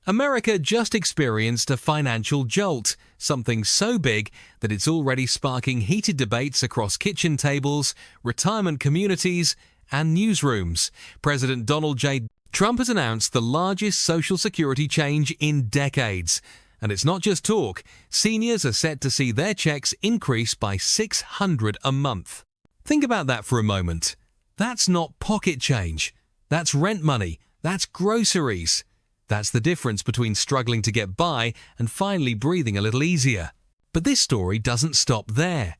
America just experienced a financial jolt, something so big that it's already sparking heated debates across kitchen tables, retirement communities, and newsrooms. President Donald J. Trump has announced the largest Social Security change in decades. And it's not just talk. Seniors are set to see their checks increase by $600 a month. Think about that for a moment. That's not pocket change. That's rent money. That's groceries. That's the difference between struggling to get by and finally breathing a little easier. But this story doesn't stop there.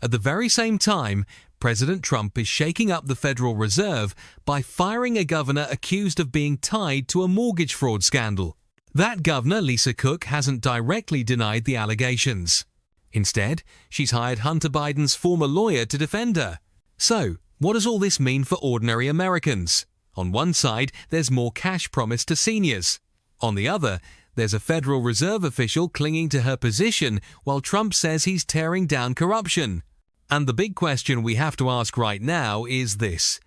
At the very same time, President Trump is shaking up the Federal Reserve by firing a governor accused of being tied to a mortgage fraud scandal. That governor, Lisa Cook, hasn't directly denied the allegations. Instead, she's hired Hunter Biden's former lawyer to defend her. So, what does all this mean for ordinary Americans? On one side, there's more cash promised to seniors. On the other, there's a Federal Reserve official clinging to her position while Trump says he's tearing down corruption. And the big question we have to ask right now is this.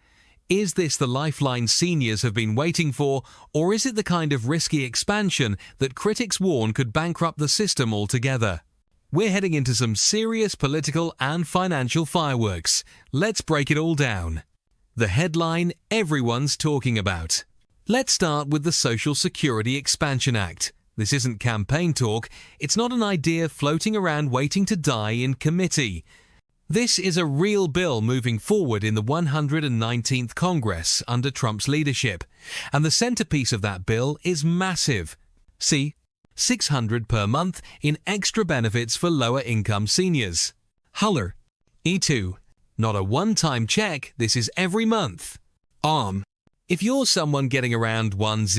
Is this the lifeline seniors have been waiting for, or is it the kind of risky expansion that critics warn could bankrupt the system altogether? We're heading into some serious political and financial fireworks. Let's break it all down. The headline everyone's talking about. Let's start with the Social Security Expansion Act. This isn't campaign talk. It's not an idea floating around waiting to die in committee. This is a real bill moving forward in the 119th Congress under Trump's leadership. And the centerpiece of that bill is massive. See, $600 per month in extra benefits for lower-income seniors. Huller, E2. Not a one-time check, this is every month. ARM. If you're someone getting around 10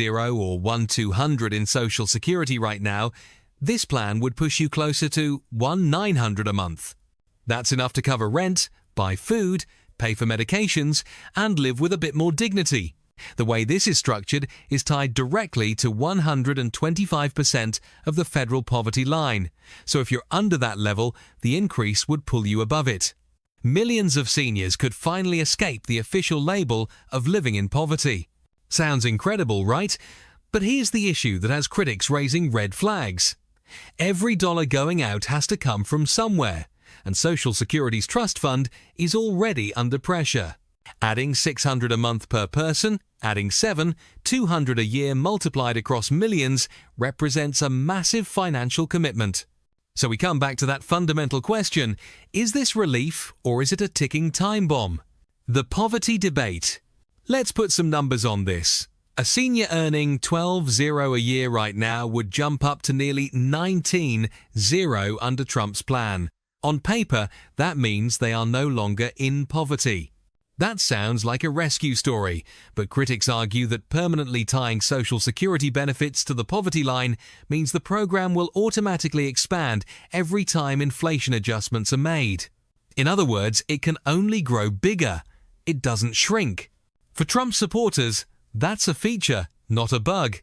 or 1200 in Social Security right now, this plan would push you closer to 1900 a month. That's enough to cover rent, buy food, pay for medications, and live with a bit more dignity. The way this is structured is tied directly to 125% of the federal poverty line. So if you're under that level, the increase would pull you above it. Millions of seniors could finally escape the official label of living in poverty. Sounds incredible, right? But here's the issue that has critics raising red flags. Every dollar going out has to come from somewhere, and Social Security's trust fund is already under pressure. Adding $600 a month per person, adding $200 a year multiplied across millions represents a massive financial commitment. So we come back to that fundamental question, is this relief or is it a ticking time bomb? The poverty debate. Let's put some numbers on this. A senior earning $12,000 a year right now would jump up to nearly $19,000 under Trump's plan. On paper, that means they are no longer in poverty. That sounds like a rescue story, but critics argue that permanently tying Social Security benefits to the poverty line means the program will automatically expand every time inflation adjustments are made. In other words, it can only grow bigger. It doesn't shrink. For Trump supporters, that's a feature, not a bug.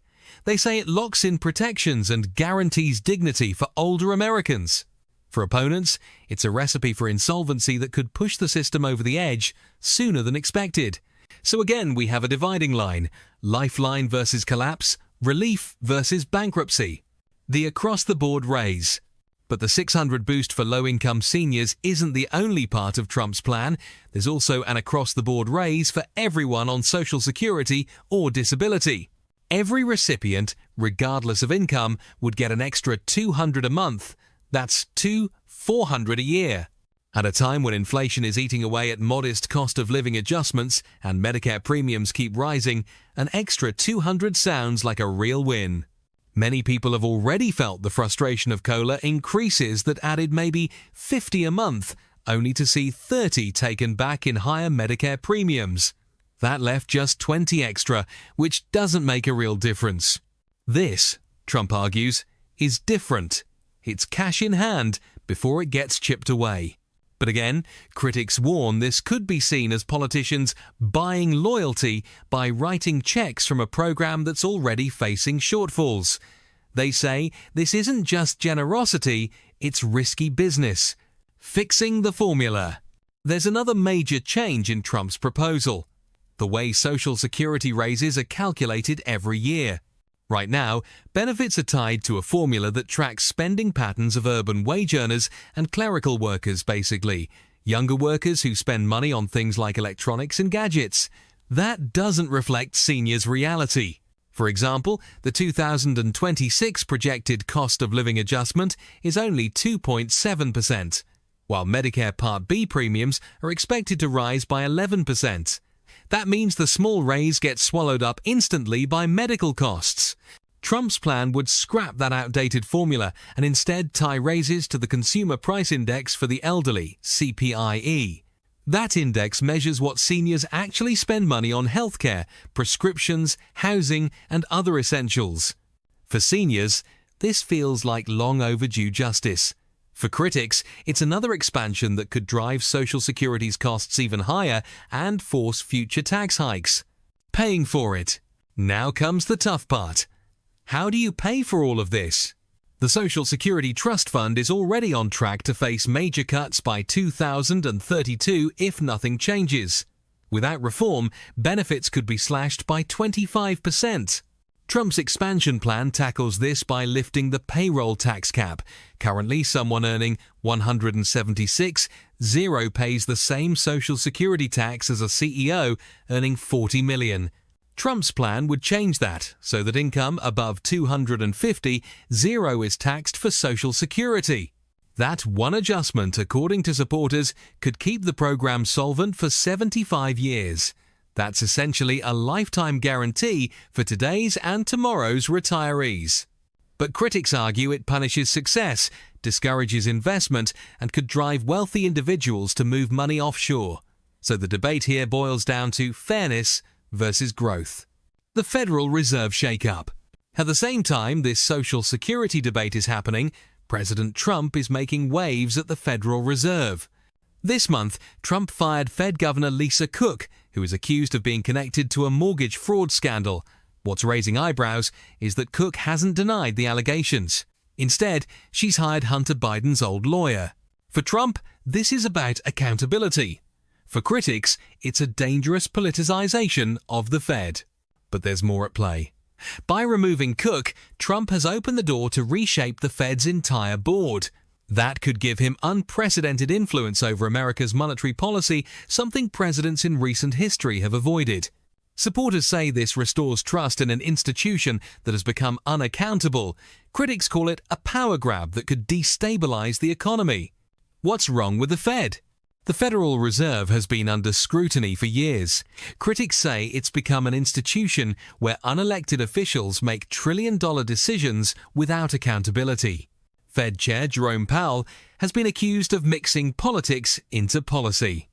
They say it locks in protections and guarantees dignity for older Americans. For opponents, it's a recipe for insolvency that could push the system over the edge sooner than expected. So again, we have a dividing line: lifeline versus collapse, relief versus bankruptcy. The across-the-board raise. But the $600 boost for low-income seniors isn't the only part of Trump's plan. There's also an across-the-board raise for everyone on Social Security or disability. Every recipient, regardless of income, would get an extra $200 a month. That's $400 a year. At a time when inflation is eating away at modest cost of living adjustments and Medicare premiums keep rising, an extra $200 sounds like a real win. Many people have already felt the frustration of COLA increases that added maybe $50 a month, only to see $30 taken back in higher Medicare premiums. That left just $20 extra, which doesn't make a real difference. This, Trump argues, is different. It's cash in hand before it gets chipped away. But again, critics warn this could be seen as politicians buying loyalty by writing checks from a program that's already facing shortfalls. They say this isn't just generosity, it's risky business. Fixing the formula. There's another major change in Trump's proposal: the way Social Security raises are calculated every year. Right now, benefits are tied to a formula that tracks spending patterns of urban wage earners and clerical workers, basically. Younger workers who spend money on things like electronics and gadgets. That doesn't reflect seniors' reality. For example, the 2026 projected cost of living adjustment is only 2.7%, while Medicare Part B premiums are expected to rise by 11%. That means the small raise gets swallowed up instantly by medical costs. Trump's plan would scrap that outdated formula and instead tie raises to the Consumer Price Index for the elderly, CPIE. That index measures what seniors actually spend money on healthcare, prescriptions, housing, and other essentials. For seniors, this feels like long overdue justice. For critics, it's another expansion that could drive Social Security's costs even higher and force future tax hikes. Paying for it. Now comes the tough part. How do you pay for all of this? The Social Security Trust Fund is already on track to face major cuts by 2032 if nothing changes. Without reform, benefits could be slashed by 25%. Trump's expansion plan tackles this by lifting the payroll tax cap. Currently, someone earning $176,000 pays the same Social Security tax as a CEO earning $40 million. Trump's plan would change that so that income above $250,000 is taxed for Social Security. That one adjustment, according to supporters, could keep the program solvent for 75 years. That's essentially a lifetime guarantee for today's and tomorrow's retirees. But critics argue it punishes success, discourages investment, and could drive wealthy individuals to move money offshore. So the debate here boils down to fairness versus growth. The Federal Reserve shake-up. At the same time this Social Security debate is happening, President Trump is making waves at the Federal Reserve. This month, Trump fired Fed Governor Lisa Cook, who is accused of being connected to a mortgage fraud scandal. What's raising eyebrows is that Cook hasn't denied the allegations. Instead, she's hired Hunter Biden's old lawyer. For Trump, this is about accountability. For critics, it's a dangerous politicization of the Fed. But there's more at play. By removing Cook, Trump has opened the door to reshape the Fed's entire board. That could give him unprecedented influence over America's monetary policy, something presidents in recent history have avoided. Supporters say this restores trust in an institution that has become unaccountable. Critics call it a power grab that could destabilize the economy. What's wrong with the Fed? The Federal Reserve has been under scrutiny for years. Critics say it's become an institution where unelected officials make trillion-dollar decisions without accountability. Fed Chair Jerome Powell has been accused of mixing politics into policy.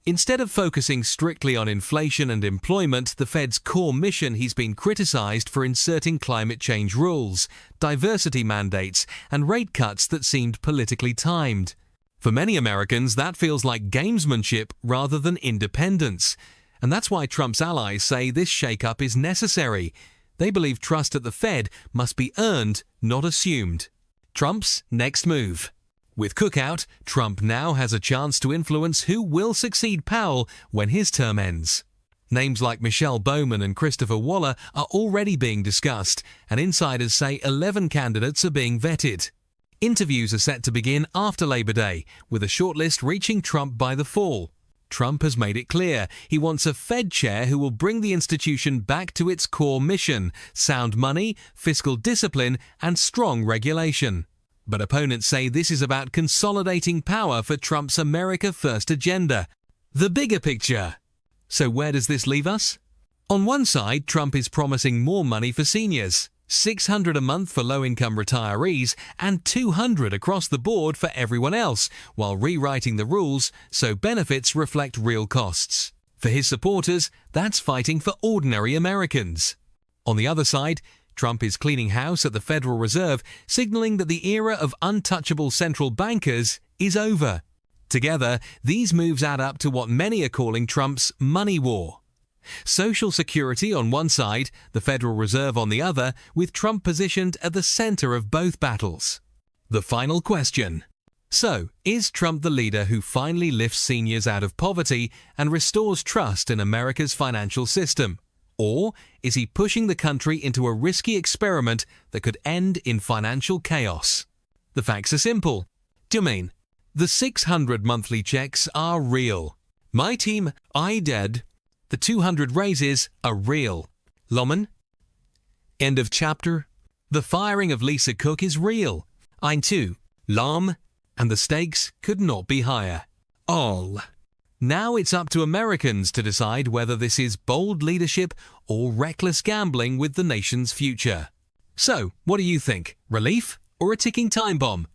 Instead of focusing strictly on inflation and employment, the Fed's core mission, he's been criticized for inserting climate change rules, diversity mandates, and rate cuts that seemed politically timed. For many Americans, that feels like gamesmanship rather than independence. And that's why Trump's allies say this shakeup is necessary. They believe trust at the Fed must be earned, not assumed. Trump's next move. With Cook out, Trump now has a chance to influence who will succeed Powell when his term ends. Names like Michelle Bowman and Christopher Waller are already being discussed, and insiders say 11 candidates are being vetted. Interviews are set to begin after Labor Day, with a shortlist reaching Trump by the fall. Trump has made it clear he wants a Fed chair who will bring the institution back to its core mission: sound money, fiscal discipline, and strong regulation. But opponents say this is about consolidating power for Trump's America First agenda. The bigger picture. So where does this leave us? On one side, Trump is promising more money for seniors, $600 a month for low-income retirees and $200 across the board for everyone else, while rewriting the rules so benefits reflect real costs. For his supporters, that's fighting for ordinary Americans. On the other side, Trump is cleaning house at the Federal Reserve, signaling that the era of untouchable central bankers is over. Together, these moves add up to what many are calling Trump's money war. Social Security on one side, the Federal Reserve on the other, with Trump positioned at the center of both battles. The final question. So, is Trump the leader who finally lifts seniors out of poverty and restores trust in America's financial system? Or is he pushing the country into a risky experiment that could end in financial chaos? The facts are simple. Domain. The 600 monthly checks are real. My team, I dead. The 200 raises are real. Loman. End of chapter. The firing of Lisa Cook is real. Ein too. Lam. And the stakes could not be higher. All. Now it's up to Americans to decide whether this is bold leadership or reckless gambling with the nation's future. So, what do you think? Relief or a ticking time bomb?